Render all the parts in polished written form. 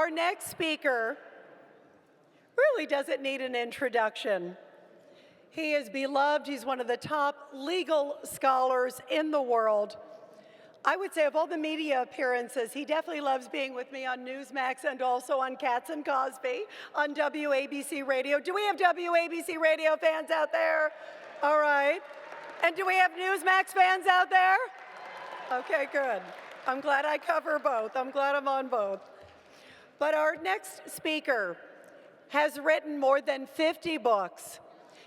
Our next speaker really doesn't need an introduction. He is beloved. He's one of the top legal scholars in the world. I would say of all the media appearances, he definitely loves being with me on Newsmax and also on Katz and Cosby on WABC Radio. Do we have WABC Radio fans out there? All right. And do we have Newsmax fans out there? Okay, good. I'm glad I cover both. I'm glad I'm on both. But our next speaker has written more than 50 books.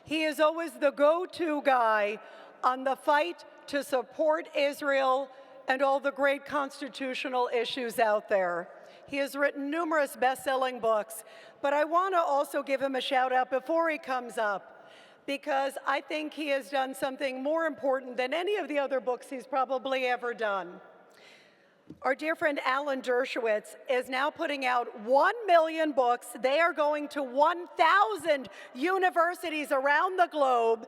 He is always the go-to guy on the fight to support Israel and all the great constitutional issues out there. He has written numerous best-selling books, but I want to also give him a shout-out before he comes up, because I think he has done something more important than any of the other books he's probably ever done. Our dear friend Alan Dershowitz is now putting out 1 million books. They are going to 1,000 universities around the globe.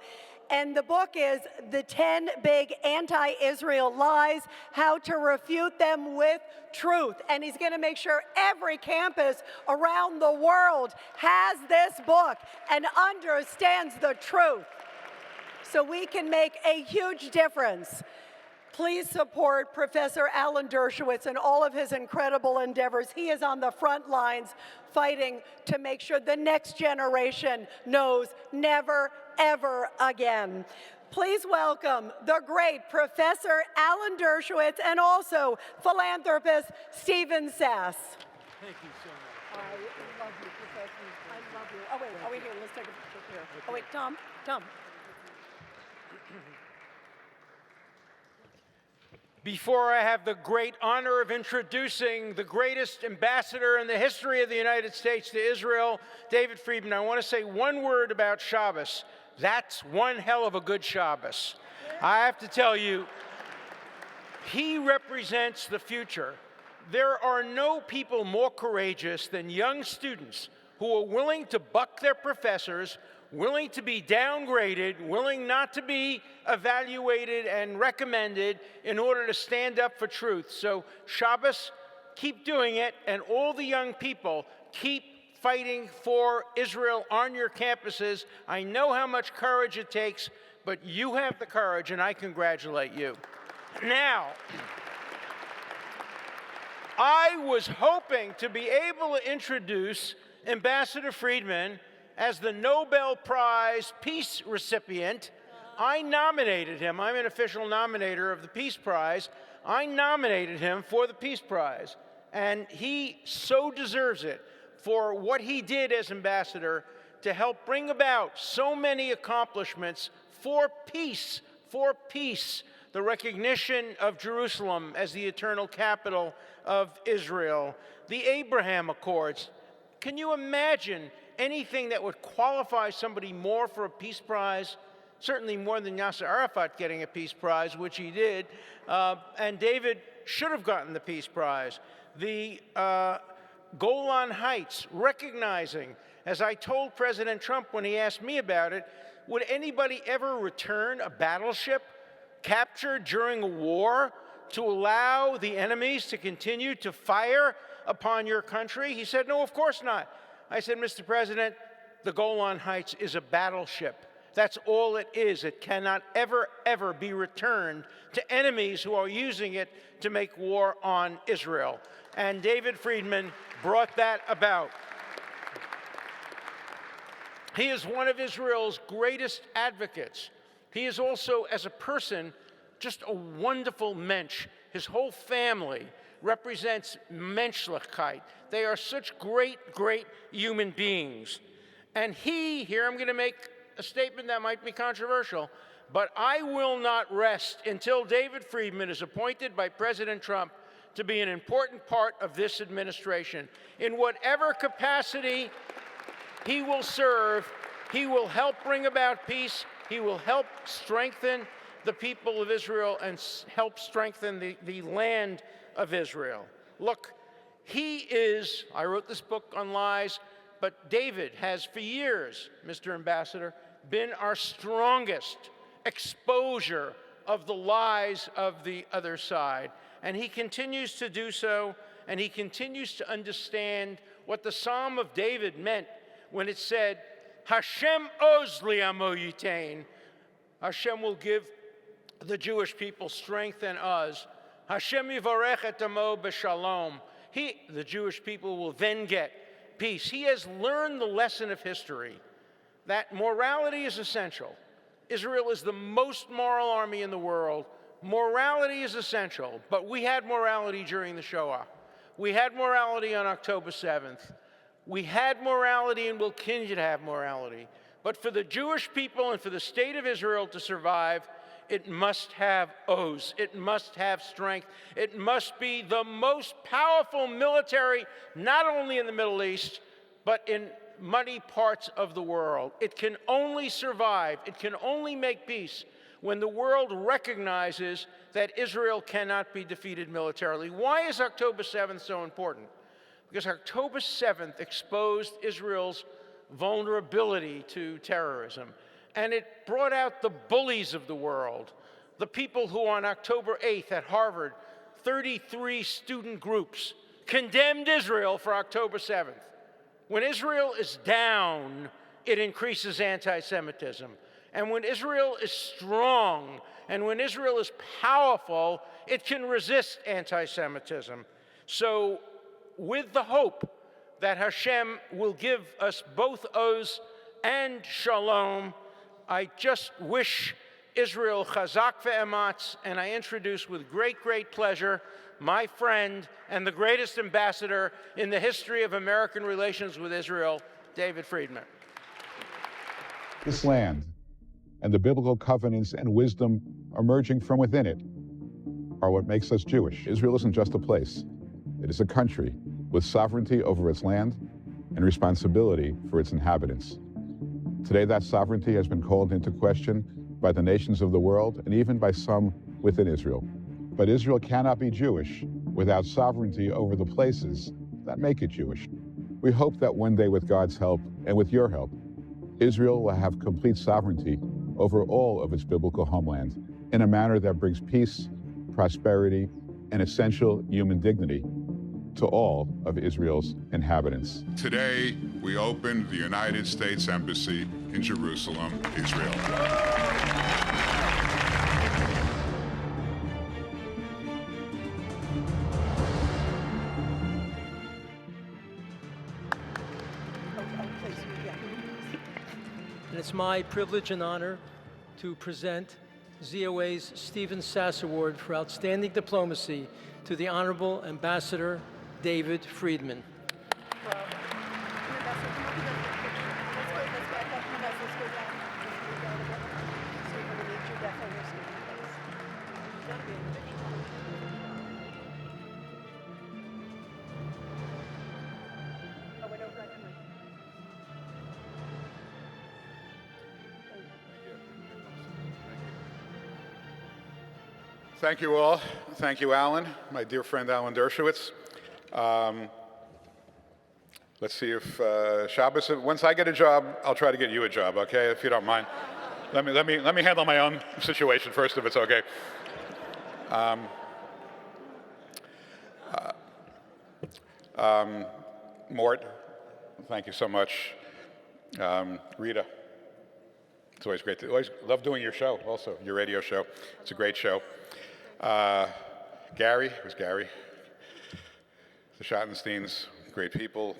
And the book is The 10 Big Anti-Israel Lies, How to Refute Them with Truth. And he's going to make sure every campus around the world has this book and understands the truth, so we can make a huge difference. Please support Professor Alan Dershowitz and all of his incredible endeavors. He is on the front lines fighting to make sure the next generation knows never, ever again. Please welcome the great Professor Alan Dershowitz and also philanthropist Stephen Sass. Thank you so much. I love you, Professor. I love you. Oh, wait, here, let's take a picture here. Oh, wait, Tom. Before I have the great honor of introducing the greatest ambassador in the history of the United States to Israel, David Friedman, I want to say one word about Shabbos. That's one hell of a good Shabbos. I have to tell you, he represents the future. There are no people more courageous than young students who are willing to buck their professors, willing to be downgraded, willing not to be evaluated and recommended in order to stand up for truth. So Shabbos, keep doing it, and all the young people, keep fighting for Israel on your campuses. I know how much courage it takes, but you have the courage, and I congratulate you. Now, I was hoping to be able to introduce Ambassador Friedman as the Nobel Prize Peace recipient. I nominated him. I'm an official nominator of the Peace Prize. I nominated him for the Peace Prize, and he so deserves it for what he did as ambassador to help bring about so many accomplishments for peace, the recognition of Jerusalem as the eternal capital of Israel, the Abraham Accords. Can you imagine anything that would qualify somebody more for a Peace Prize? Certainly more than Yasser Arafat getting a Peace Prize, which he did, and David should have gotten the Peace Prize. The Golan Heights, recognizing, as I told President Trump when he asked me about it, would anybody ever return a battleship captured during a war to allow the enemies to continue to fire upon your country? He said, no, of course not. I said, Mr. President, the Golan Heights is a battleship. That's all it is. It cannot ever, ever be returned to enemies who are using it to make war on Israel. And David Friedman brought that about. He is one of Israel's greatest advocates. He is also, as a person, just a wonderful mensch. His whole family represents menschlichkeit. They are such great, great human beings. And here I'm going to make a statement that might be controversial, but I will not rest until David Friedman is appointed by President Trump to be an important part of this administration. In whatever capacity he will serve, he will help bring about peace, he will help strengthen the people of Israel and help strengthen the land of Israel. Look, I wrote this book on lies, but David has for years, Mr. Ambassador, been our strongest exposure of the lies of the other side. And he continues to do so, and he continues to understand what the Psalm of David meant when it said, Hashem oz li'amo yitain. Hashem will give the Jewish people strength and us. Hashem yivarech et amo b'shalom. He, the Jewish people, will then get peace. He has learned the lesson of history that morality is essential. Israel is the most moral army in the world. Morality is essential, but we had morality during the Shoah. We had morality on October 7th. We had morality and will continue to have morality. But for the Jewish people and for the state of Israel to survive, it must have oaths. It must have strength. It must be the most powerful military, not only in the Middle East, but in many parts of the world. It can only survive. It can only make peace when the world recognizes that Israel cannot be defeated militarily. Why is October 7th so important? Because October 7th exposed Israel's vulnerability to terrorism. And it brought out the bullies of the world, the people who on October 8th at Harvard, 33 student groups condemned Israel for October 7th. When Israel is down, it increases anti-Semitism. And when Israel is strong, and when Israel is powerful, it can resist anti-Semitism. So with the hope that Hashem will give us both oz and shalom, I just wish Israel chazak ve'ematz, and I introduce with great, great pleasure my friend and the greatest ambassador in the history of American relations with Israel, David Friedman. This land and the biblical covenants and wisdom emerging from within it are what makes us Jewish. Israel isn't just a place. It is a country with sovereignty over its land and responsibility for its inhabitants. Today, that sovereignty has been called into question by the nations of the world and even by some within Israel. But Israel cannot be Jewish without sovereignty over the places that make it Jewish. We hope that one day, with God's help and with your help, Israel will have complete sovereignty over all of its biblical homeland in a manner that brings peace, prosperity, and essential human dignity to all of Israel's inhabitants. Today, we opened the United States Embassy in Jerusalem, Israel. And it's my privilege and honor to present ZOA's Stephen Sass Award for Outstanding Diplomacy to the Honorable Ambassador David Friedman. Thank you all. Thank you, Alan, my dear friend Alan Dershowitz. Let's see if Shabbos, once I get a job, I'll try to get you a job, okay, if you don't mind. Let me handle my own situation first, if it's okay. Mort, thank you so much. Rita, it's always great to, always love doing your show also, your radio show. It's a great show. Gary, who's Gary? The Schottensteins, great people.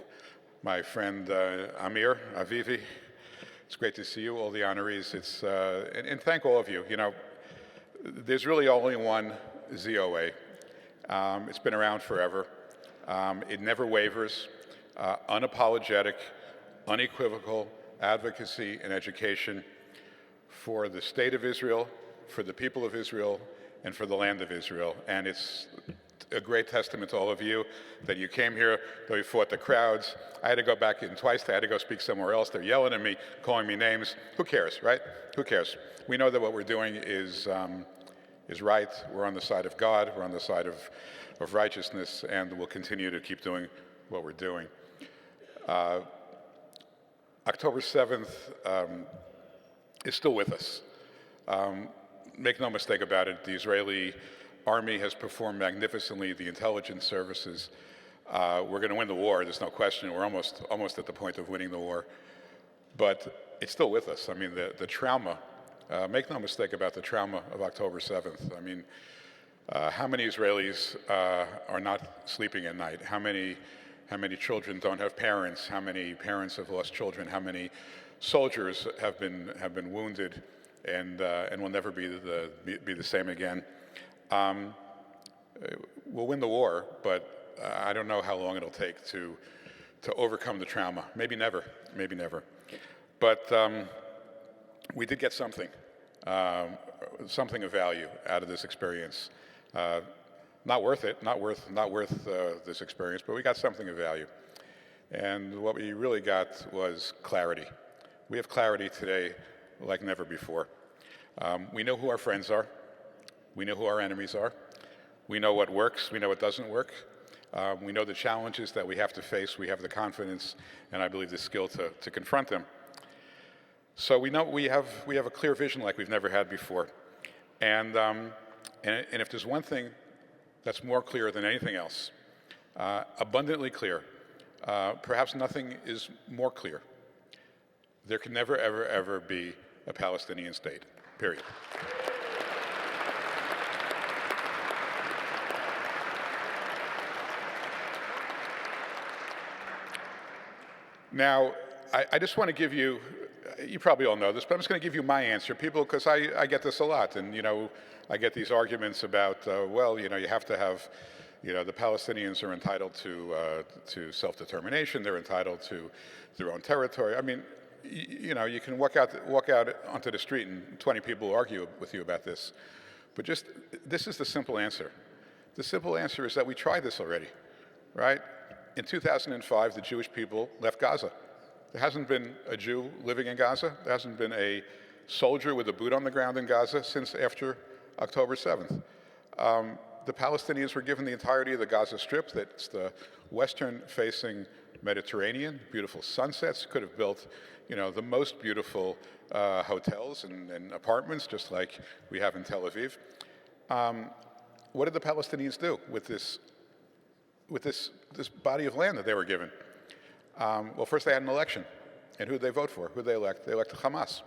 My friend Amir, Avivi, it's great to see you, all the honorees. It's, and thank all of you. You know, there's really only one ZOA. It's been around forever. It never wavers. Unapologetic, unequivocal advocacy and education for the state of Israel, for the people of Israel, and for the land of Israel. And it's a great testament to all of you that you came here, though you fought the crowds. I had to go back in twice. I had to go speak somewhere else. They're yelling at me, calling me names. Who cares, right? Who cares? We know that what we're doing is right. We're on the side of God. We're on the side of righteousness, and we'll continue to keep doing what we're doing. October 7th is still with us. Make no mistake about it, the Israeli army has performed magnificently. The intelligence services We're going to win the war, there's no question. We're almost at the point of winning the war. But it's still with us. I mean, the trauma, make no mistake about the trauma of October 7th. I mean, how many Israelis are not sleeping at night? How many children don't have parents? How many parents have lost children? How many soldiers have been wounded and will never be the same again? We'll win the war, but I don't know how long it'll take to overcome the trauma. Maybe never. Maybe never. But we did get something of value out of this experience. Not worth it, not worth this experience, but we got something of value. And what we really got was clarity. We have clarity today like never before. We know who our friends are. We know who our enemies are. We know what works. We know what doesn't work. We know the challenges that we have to face. We have the confidence and I believe the skill to confront them. So we know we have a clear vision like we've never had before. And if there's one thing that's more clear than anything else, abundantly clear, perhaps nothing is more clear. There can never, ever, ever be a Palestinian state, period. Now, I just want to give you, you probably all know this, but I'm just going to give you my answer, people, because I get this a lot, and I get these arguments about, well, you have to have, the Palestinians are entitled to self-determination, they're entitled to their own territory. I mean, you can walk out onto the street and 20 people will argue with you about this, but this is the simple answer. The simple answer is that we tried this already, right? In 2005, the Jewish people left Gaza. There hasn't been a Jew living in Gaza. There hasn't been a soldier with a boot on the ground in Gaza since after October 7th. The Palestinians were given the entirety of the Gaza Strip. That's the western-facing Mediterranean, beautiful sunsets. Could have built, the most beautiful hotels and apartments, just like we have in Tel Aviv. What did the Palestinians do with this body of land that they were given? Well, first they had an election. And who did they vote for? Who did they elect? They elected Hamas.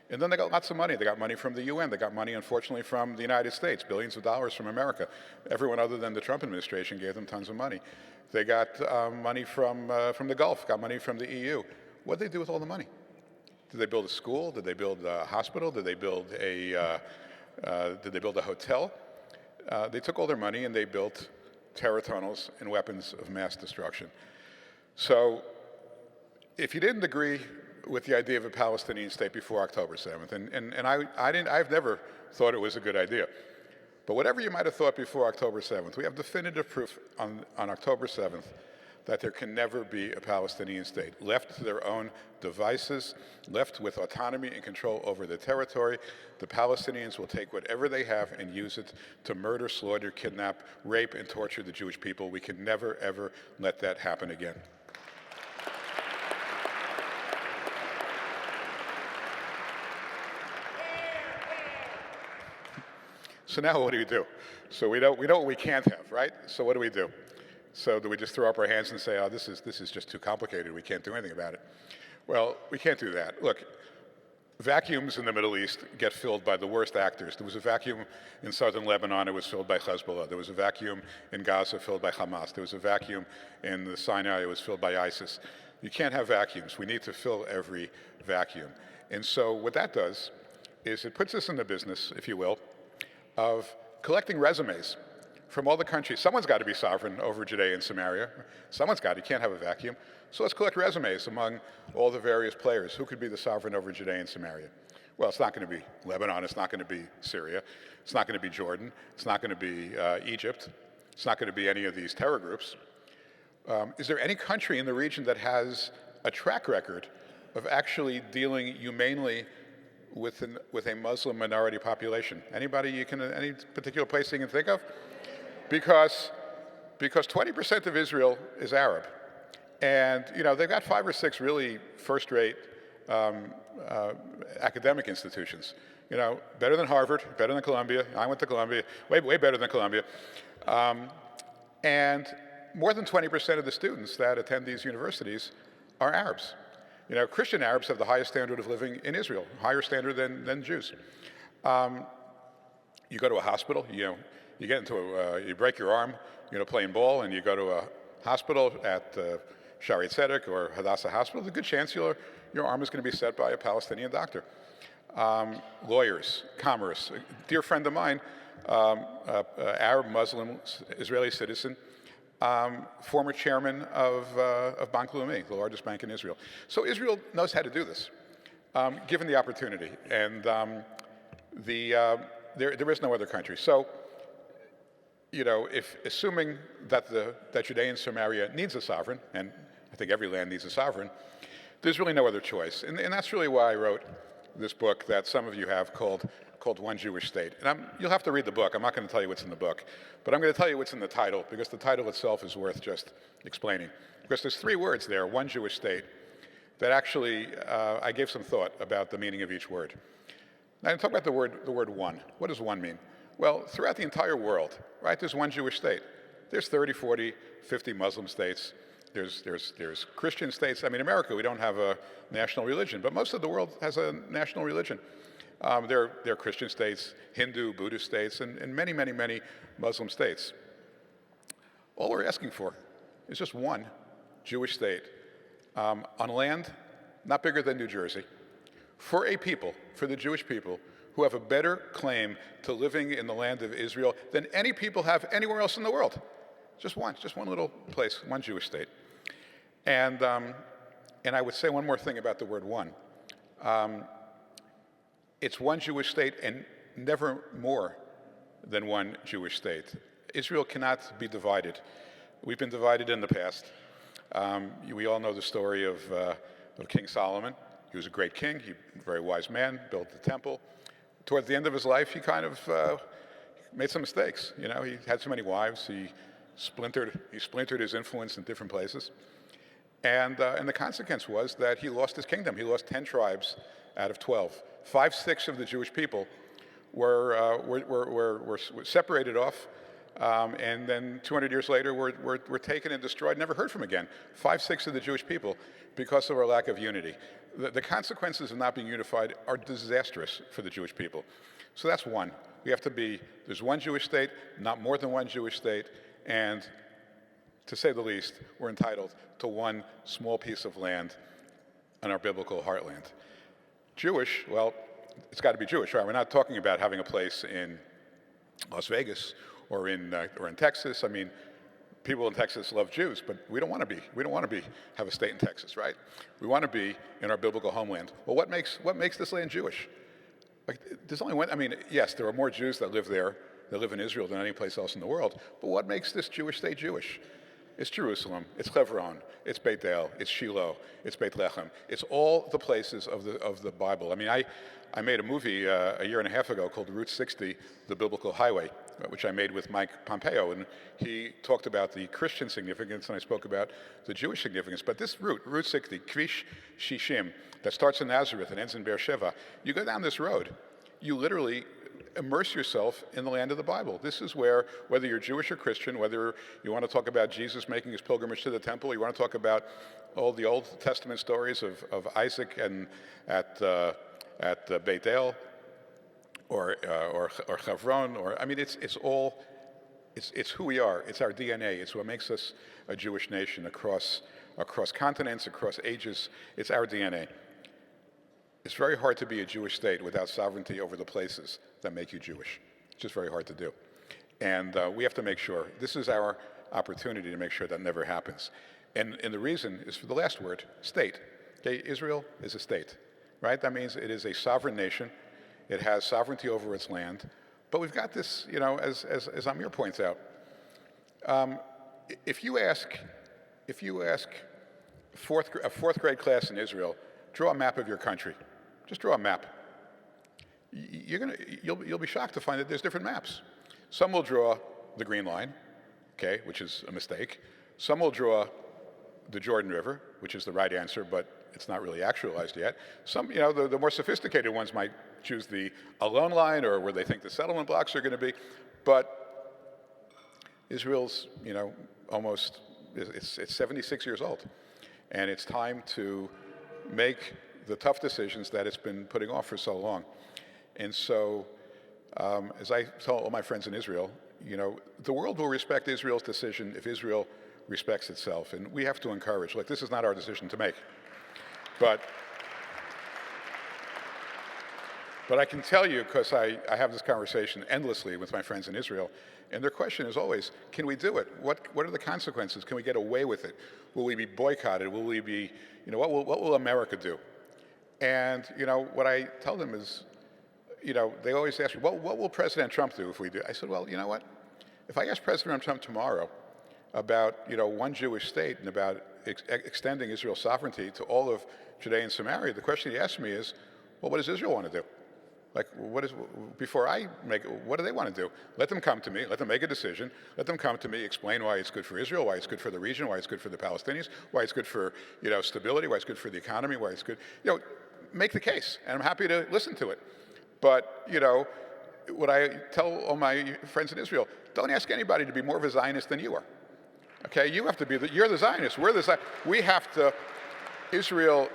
And then they got lots of money. They got money from the UN. They got money, unfortunately, from the United States, billions of dollars from America. Everyone other than the Trump administration gave them tons of money. They got money from the Gulf, got money from the EU. What did they do with all the money? Did they build a school? Did they build a hospital? Did they build a hotel? They took all their money and they built terror tunnels and weapons of mass destruction. So if you didn't agree with the idea of a Palestinian state before October 7th, and I've never thought it was a good idea, but whatever you might have thought before October 7th, we have definitive proof on October 7th that there can never be a Palestinian state. Left to their own devices, left with autonomy and control over their territory, the Palestinians will take whatever they have and use it to murder, slaughter, kidnap, rape, and torture the Jewish people. We can never, ever let that happen again. So now what do? So we know what we can't have, right? So what do? So do we just throw up our hands and say, oh, this is just too complicated, we can't do anything about it? Well, we can't do that. Look, vacuums in the Middle East get filled by the worst actors. There was a vacuum in southern Lebanon, it was filled by Hezbollah. There was a vacuum in Gaza filled by Hamas. There was a vacuum in the Sinai, it was filled by ISIS. You can't have vacuums. We need to fill every vacuum. And so what that does is it puts us in the business, if you will, of collecting resumes from all the countries. Someone's got to be sovereign over Judea and Samaria. Someone's got to. You can't have a vacuum. So let's collect resumes among all the various players. Who could be the sovereign over Judea and Samaria? Well, it's not going to be Lebanon. It's not going to be Syria. It's not going to be Jordan. It's not going to be Egypt. It's not going to be any of these terror groups. Is there any country in the region that has a track record of actually dealing humanely with a Muslim minority population? Anybody any particular place you can think of? Because 20% of Israel is Arab. And, they've got 5 or 6 really first-rate academic institutions. Better than Harvard, better than Columbia. I went to Columbia, way better than Columbia. And more than 20% of the students that attend these universities are Arabs. You know, Christian Arabs have the highest standard of living in Israel, higher standard than Jews. You go to a hospital, you get into you break your arm, playing ball, and you go to a hospital at Shaarei Tzedek or Hadassah Hospital, there's a good chance your arm is going to be set by a Palestinian doctor. Lawyers, commerce. A dear friend of mine, Arab, Muslim, Israeli citizen, former chairman of Bank Leumi, the largest bank in Israel. So Israel knows how to do this, given the opportunity. And there is no other country. So, if assuming that that Judea and Samaria needs a sovereign, and I think every land needs a sovereign, there's really no other choice. And that's really why I wrote this book that some of you have called One Jewish State. And you'll have to read the book. I'm not going to tell you what's in the book, but I'm going to tell you what's in the title, because the title itself is worth just explaining. Because there's 3 words there, One Jewish State, that actually I gave some thought about the meaning of each word. Now, I'm talking about the word one. What does one mean? Well, throughout the entire world, right, there's one Jewish state. There's 30, 40, 50 Muslim states. There's Christian states. I mean, in America, we don't have a national religion, but most of the world has a national religion. There are Christian states, Hindu, Buddhist states, and many, many, many Muslim states. All we're asking for is just one Jewish state on land not bigger than New Jersey, for a people, for the Jewish people, who have a better claim to living in the land of Israel than any people have anywhere else in the world. Just one little place, one Jewish state. And I would say one more thing about the word one. It's one Jewish state and never more than one Jewish state. Israel cannot be divided. We've been divided in the past. We all know the story of King Solomon. He was a great king, a very wise man, built the temple. Towards the end of his life, he kind of made some mistakes. He had too many wives. He splintered his influence in different places. And the consequence was that he lost his kingdom. He lost 10 tribes out of 12. 5/6 of the Jewish people were separated off, and then 200 years later were taken and destroyed, never heard from again. 5/6 of the Jewish people, because of our lack of unity. The consequences of not being unified are disastrous for the Jewish people. So that's one. There's one Jewish state, not more than one Jewish state, and to say the least, we're entitled to one small piece of land in our biblical heartland. Jewish, well, it's got to be Jewish, right? We're not talking about having a place in Las Vegas or in Texas. I mean, people in Texas love Jews, but we don't want to have a state in Texas, right? We want to be in our biblical homeland. Well, what makes this land Jewish? Like, there's only one. I mean, yes, there are more Jews that live there, that live in Israel, than any place else in the world. But what makes this Jewish state Jewish? It's Jerusalem. It's Hebron. It's Beit El. It's Shiloh. It's Beit Lechem. It's all the places of the Bible. I mean, I made a movie a year and a half ago called Route 60, The Biblical Highway, which I made with Mike Pompeo, and he talked about the Christian significance, and I spoke about the Jewish significance. But this route, Route 60, Kvish Shishim, that starts in Nazareth and ends in Beersheba, you go down this road, you literally immerse yourself in the land of the Bible. This is where, whether you're Jewish or Christian, whether you want to talk about Jesus making his pilgrimage to the temple, you want to talk about all the Old Testament stories of Isaac and at Beit El, or Hebron, it's who we are. It's our DNA. It's what makes us a Jewish nation across continents, across ages. It's our DNA. It's very hard to be a Jewish state without sovereignty over the places that make you Jewish. It's just very hard to do. And we have to make sure, this is our opportunity to make sure that never happens. And the reason is for the last word, state. Okay, Israel is a state, right? That means it is a sovereign nation. It has sovereignty over its land. But we've got this, as Amir points out, if you ask a fourth grade class in Israel, draw a map of your country. Just draw a map. You'll be shocked to find that there's different maps. Some will draw the Green Line, okay, which is a mistake. Some will draw the Jordan River, which is the right answer, but it's not really actualized yet. Some, the more sophisticated ones might choose the Alone Line, or where they think the settlement blocks are going to be. But Israel's, almost it's 76 years old. And it's time to make the tough decisions that it's been putting off for so long. And so, as I tell all my friends in Israel, the world will respect Israel's decision if Israel respects itself. And we have to encourage, look, this is not our decision to make. But I can tell you, because I have this conversation endlessly with my friends in Israel, and their question is always, can we do it? What are the consequences? Can we get away with it? Will we be boycotted? Will we be, what will America do? And, what I tell them is, they always ask me, well, what will President Trump do if we do? I said, well, you know what? If I ask President Trump tomorrow about, one Jewish state and about extending Israel's sovereignty to all of Judea and Samaria, the question he asked me is, well, what does Israel want to do? Like, before I make it, what do they want to do? Let them come to me, let them make a decision, let them come to me, explain why it's good for Israel, why it's good for the region, why it's good for the Palestinians, why it's good for, stability, why it's good for the economy, why it's good, make the case, and I'm happy to listen to it. But, what I tell all my friends in Israel, don't ask anybody to be more of a Zionist than you are. Okay, you have to be, you're the Zionist, we're the Zionist. We have to, Israel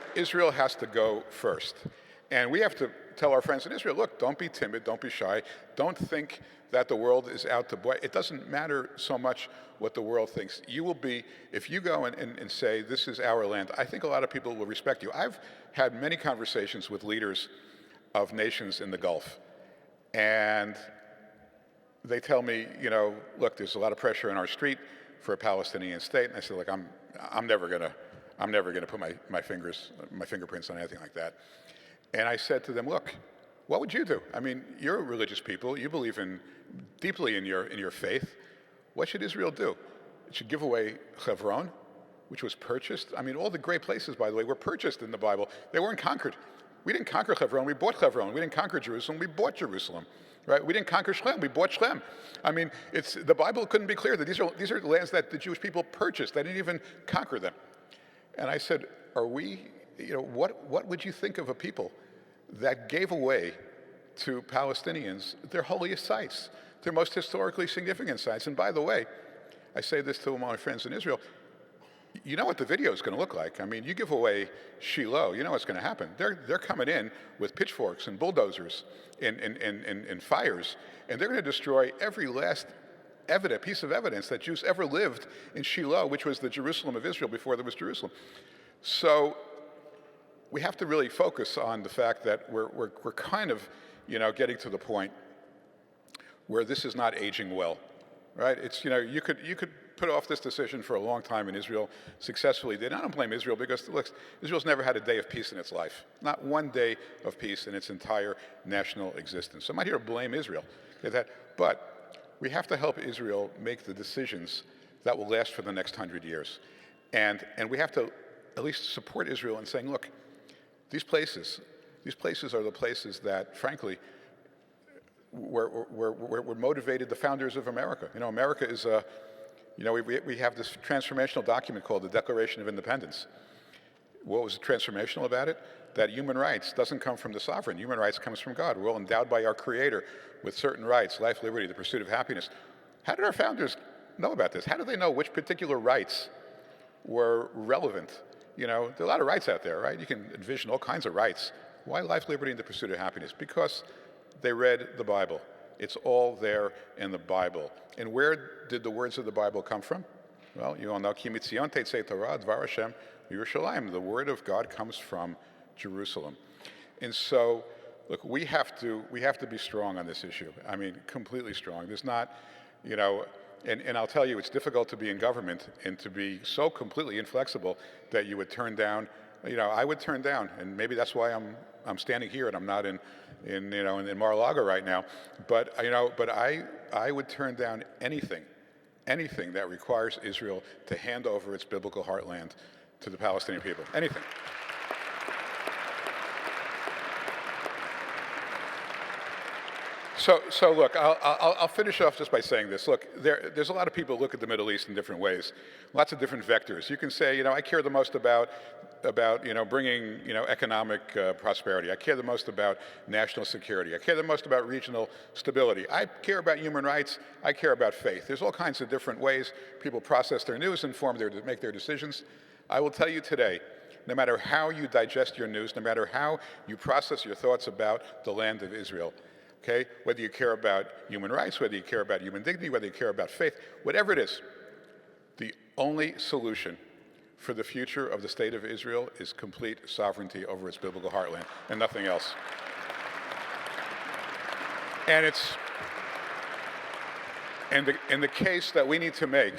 has to go first. And we have to tell our friends in Israel, look, don't be timid, don't be shy, don't think that the world is out to boy. It doesn't matter so much what the world thinks. You will be, if you go and say, this is our land, I think a lot of people will respect you. I've had many conversations with leaders of nations in the Gulf, and they tell me, look, there's a lot of pressure on our street for a Palestinian state. And I said, look, I'm never gonna put my fingerprints on anything like that. And I said to them, look, what would you do? I mean, you're religious people. You believe deeply in your faith. What should Israel do? It should give away Hebron, which was purchased. I mean, all the great places, by the way, were purchased in the Bible. They weren't conquered. We didn't conquer Hebron, we bought Hebron. We didn't conquer Jerusalem, we bought Jerusalem. Right? We didn't conquer Shem, we bought Shem. I mean, the Bible couldn't be clearer that these are lands that the Jewish people purchased. They didn't even conquer them. And I said, what would you think of a people that gave away to Palestinians their holiest sites, their most historically significant sites? And by the way, I say this to my friends in Israel, you know what the video is going to look like. I mean, you give away Shiloh, you know what's going to happen. They're coming in with pitchforks and bulldozers and fires, and they're going to destroy every last piece of evidence that Jews ever lived in Shiloh, which was the Jerusalem of Israel before there was Jerusalem. So we have to really focus on the fact that we're kind of, getting to the point where this is not aging well, right? It's, you could put off this decision for a long time, and Israel successfully did. I don't blame Israel because, look, Israel's never had a day of peace in its life. Not one day of peace in its entire national existence. So I'm not here to blame Israel, but we have to help Israel make the decisions that will last for the next 100 years. And we have to at least support Israel in saying, look, these places are the places that, frankly, were motivated the founders of America. America is a, we have this transformational document called the Declaration of Independence. What was transformational about it? That human rights doesn't come from the sovereign. Human rights comes from God. We're all endowed by our Creator with certain rights, life, liberty, the pursuit of happiness. How did our founders know about this? How did they know which particular rights were relevant? There are a lot of rights out there, right? You can envision all kinds of rights. Why life, liberty, and the pursuit of happiness? Because they read the Bible. It's all there in the Bible. And where did the words of the Bible come from? Well, you all know, Ki mitzion tetzei Torah, dvar Hashem Yerushalayim. The word of God comes from Jerusalem. And so, look, we have to be strong on this issue. I mean, completely strong. There's not, and I'll tell you, it's difficult to be in government and to be so completely inflexible that you would turn down. I would turn down, and maybe that's why I'm standing here and I'm not in Mar-a-Lago right now. But I would turn down anything that requires Israel to hand over its biblical heartland to the Palestinian people. Anything. So look, I'll finish off just by saying this. Look, there's a lot of people who look at the Middle East in different ways, lots of different vectors. You can say, I care the most about bringing economic prosperity. I care the most about national security. I care the most about regional stability. I care about human rights. I care about faith. There's all kinds of different ways people process their news and make their decisions. I will tell you today, no matter how you digest your news, no matter how you process your thoughts about the land of Israel, okay, whether you care about human rights, whether you care about human dignity, whether you care about faith, whatever it is, the only solution for the future of the state of Israel is complete sovereignty over its biblical heartland and nothing else. And the case that we need to make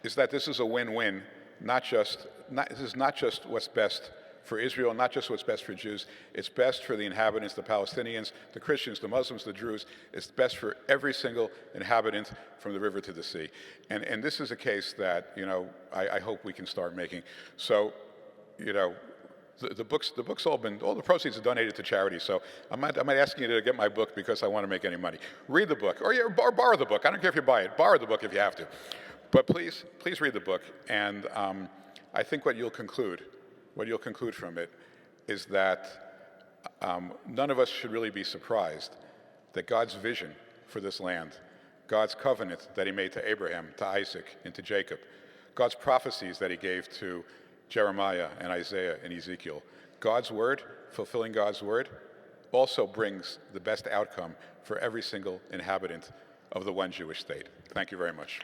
is that this is a win-win, this is not just what's best for Israel, not just what's best for Jews. It's best for the inhabitants, the Palestinians, the Christians, the Muslims, the Druze. It's best for every single inhabitant from the river to the sea. And this is a case that, I hope we can start making. So, the book's all the proceeds are donated to charity. So I'm not asking you to get my book because I want to make any money. Read the book, or borrow the book. I don't care if you buy it. Borrow the book if you have to. But please read the book. And I think what you'll conclude from it is that none of us should really be surprised that God's vision for this land, God's covenant that he made to Abraham, to Isaac, and to Jacob, God's prophecies that he gave to Jeremiah and Isaiah and Ezekiel, God's word, fulfilling God's word, also brings the best outcome for every single inhabitant of the one Jewish state. Thank you very much.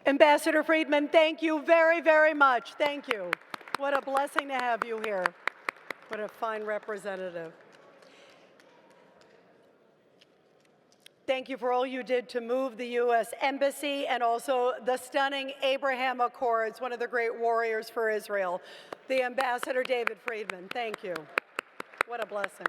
Ambassador Friedman, thank you very, very much. Thank you. What a blessing to have you here. What a fine representative. Thank you for all you did to move the U.S. Embassy and also the stunning Abraham Accords, one of the great warriors for Israel, the Ambassador David Friedman. Thank you. What a blessing.